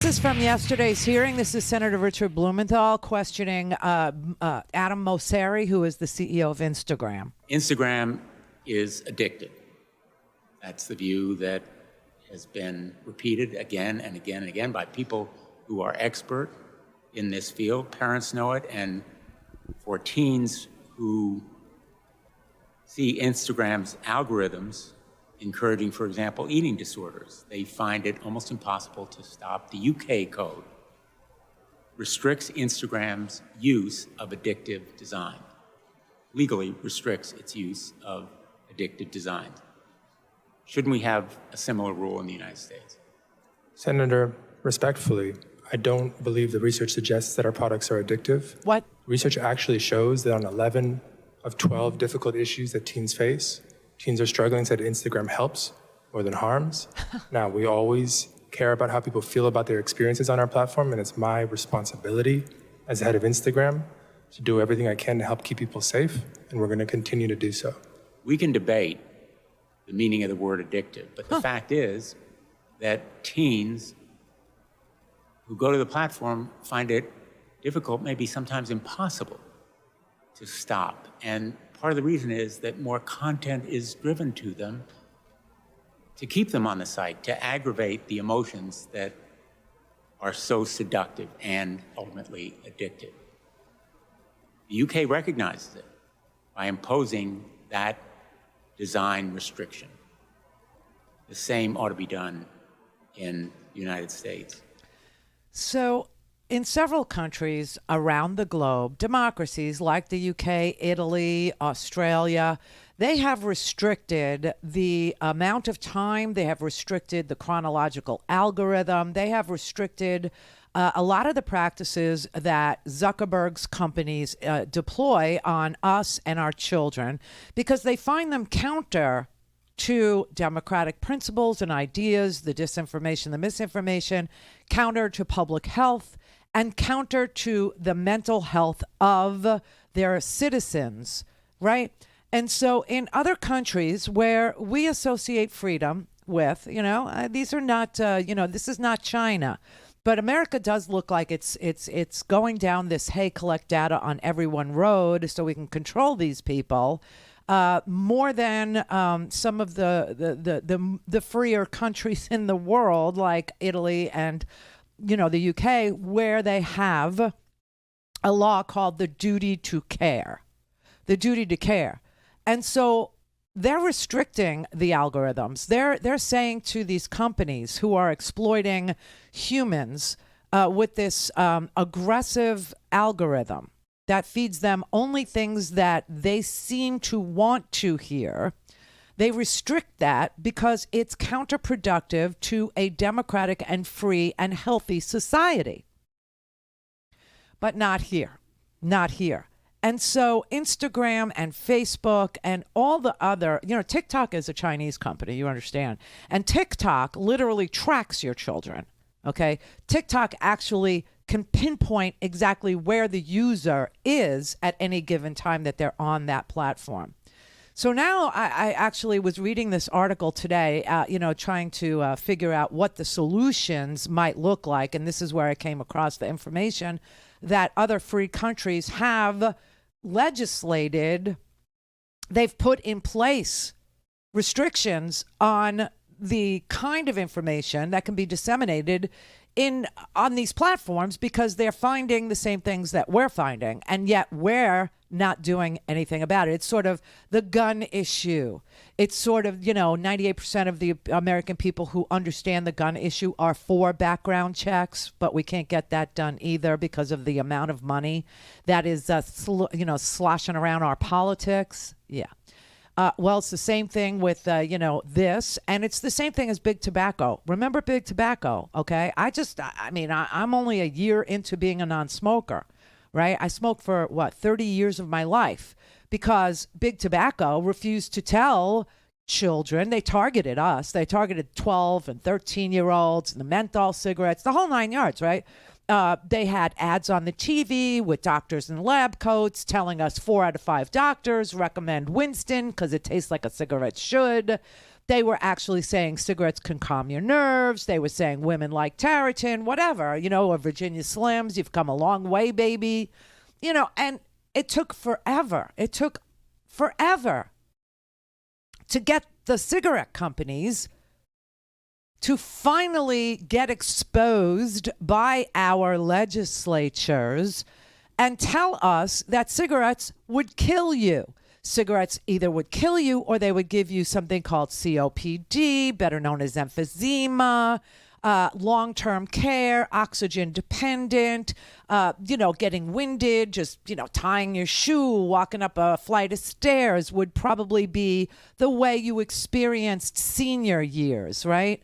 is from yesterday's hearing. This is Senator Richard Blumenthal questioning Adam Mosseri, who is the CEO of Instagram. Instagram is addictive. That's the view that has been repeated again and again and again by people who are expert in this field. Parents know it, and for teens who see Instagram's algorithms encouraging, for example, eating disorders, they find it almost impossible to stop. The UK code restricts Instagram's use of addictive design, legally restricts its use of addictive design. Shouldn't we have a similar rule in the United States? Senator, respectfully, I don't believe the research suggests that our products are addictive. What? Research actually shows that on 11 of 12 difficult issues that teens face, teens are struggling, said Instagram helps more than harms. Now, we always care about how people feel about their experiences on our platform, and it's my responsibility as the head of Instagram to do everything I can to help keep people safe, and we're going to continue to do so. We can debate the meaning of the word addictive, but the fact is that teens who go to the platform find it difficult, maybe sometimes impossible, to stop. And part of the reason is that more content is driven to them to keep them on the site, to aggravate the emotions that are so seductive and ultimately addictive. The UK recognizes it by imposing that design restriction. The same ought to be done in the United States. So in several countries around the globe, democracies like the UK, Italy, Australia, they have restricted the amount of time, they have restricted the chronological algorithm, they have restricted a lot of the practices that Zuckerberg's companies deploy on us and our children because they find them counter to democratic principles and ideas, the disinformation, the misinformation, counter to public health, and counter to the mental health of their citizens, right? And so in other countries where we associate freedom with, these are not, this is not China. But America does look like it's going down this, hey, collect data on everyone road so we can control these people more than some of the freer countries in the world like Italy and, the UK, where they have a law called the duty to care, And so they're restricting the algorithms. They're saying to these companies who are exploiting humans with this aggressive algorithm that feeds them only things that they seem to want to hear, they restrict that because it's counterproductive to a democratic and free and healthy society. But not here. And so Instagram and Facebook and all the other, TikTok is a Chinese company, you understand. And TikTok literally tracks your children, okay? TikTok actually can pinpoint exactly where the user is at any given time that they're on that platform. So now I actually was reading this article today, trying to figure out what the solutions might look like. And this is where I came across the information that other free countries have legislated. They've put in place restrictions on the kind of information that can be disseminated on these platforms because they're finding the same things that we're finding, and yet we're not doing anything about it. It's sort of the gun issue. It's sort of, 98% of the American people who understand the gun issue are for background checks, but we can't get that done either because of the amount of money that is, sloshing around our politics. Yeah. Well, it's the same thing with, this, and it's the same thing as big tobacco. Remember big tobacco, okay? I'm only a year into being a non-smoker, right? I smoked for, 30 years of my life because big tobacco refused to tell children. They targeted us. They targeted 12 and 13-year-olds and the menthol cigarettes, the whole 9 yards, right? They had ads on the TV with doctors in lab coats telling us 4 out of 5 doctors recommend Winston because it tastes like a cigarette should. They were actually saying cigarettes can calm your nerves. They were saying women like Tareyton, whatever, or Virginia Slims. You've come a long way, baby. And it took forever. It took forever to get the cigarette companies to finally get exposed by our legislatures and tell us that cigarettes would kill you. Cigarettes either would kill you or they would give you something called COPD, better known as emphysema, long-term care, oxygen dependent, getting winded, just, tying your shoe, walking up a flight of stairs would probably be the way you experienced senior years, right?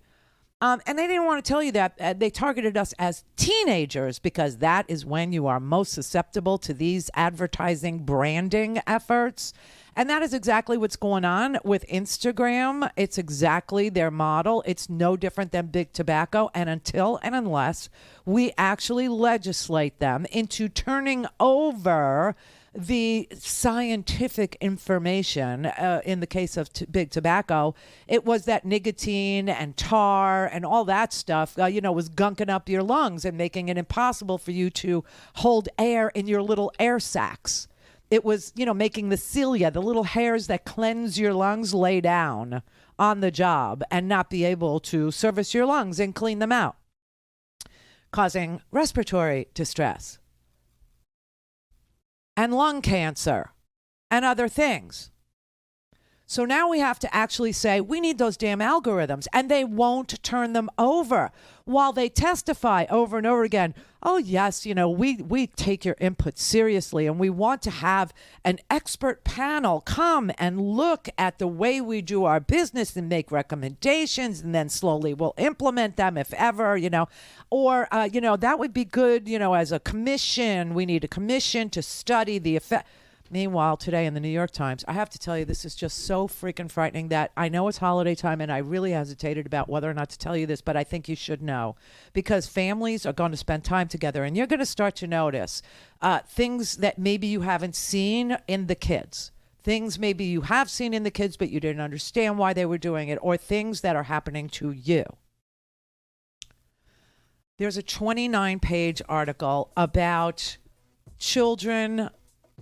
And they didn't want to tell you that. They targeted us as teenagers because that is when you are most susceptible to these advertising branding efforts. And that is exactly what's going on with Instagram. It's exactly their model. It's no different than big tobacco. And until and unless we actually legislate them into turning over the scientific information, in the case of big tobacco, it was that nicotine and tar and all that stuff, was gunking up your lungs and making it impossible for you to hold air in your little air sacs. It was, making the cilia, the little hairs that cleanse your lungs, lay down on the job and not be able to service your lungs and clean them out, causing respiratory distress and lung cancer and other things. So now we have to actually say, we need those damn algorithms, and they won't turn them over while they testify over and over again. Oh, yes, we take your input seriously, and we want to have an expert panel come and look at the way we do our business and make recommendations, and then slowly we'll implement them if ever, or, that would be good, as a commission. We need a commission to study the effect. Meanwhile, today in the New York Times, I have to tell you, this is just so freaking frightening that I know it's holiday time and I really hesitated about whether or not to tell you this, but I think you should know because families are going to spend time together and you're going to start to notice things that maybe you haven't seen in the kids. Things maybe you have seen in the kids, but you didn't understand why they were doing it, or things that are happening to you. There's a 29-page article about children,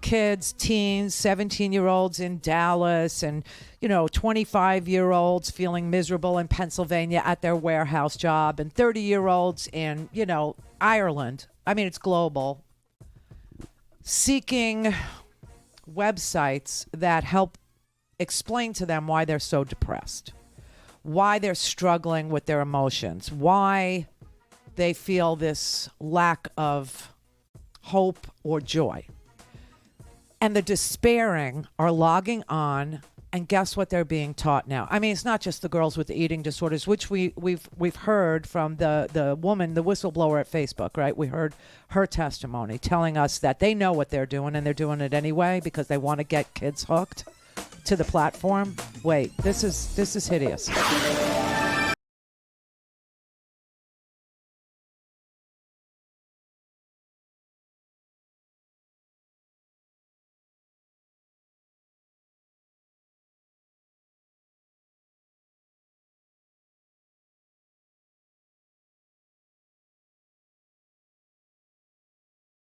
kids, teens, 17-year-olds in Dallas and, 25-year-olds feeling miserable in Pennsylvania at their warehouse job and 30-year-olds in, Ireland. I mean, it's global. Seeking websites that help explain to them why they're so depressed, why they're struggling with their emotions, why they feel this lack of hope or joy. And the despairing are logging on, and guess what they're being taught now? I mean, it's not just the girls with the eating disorders, which we've heard from the woman, the whistleblower at Facebook, right? We heard her testimony telling us that they know what they're doing, and they're doing it anyway because they want to get kids hooked to the platform. Wait, this is hideous.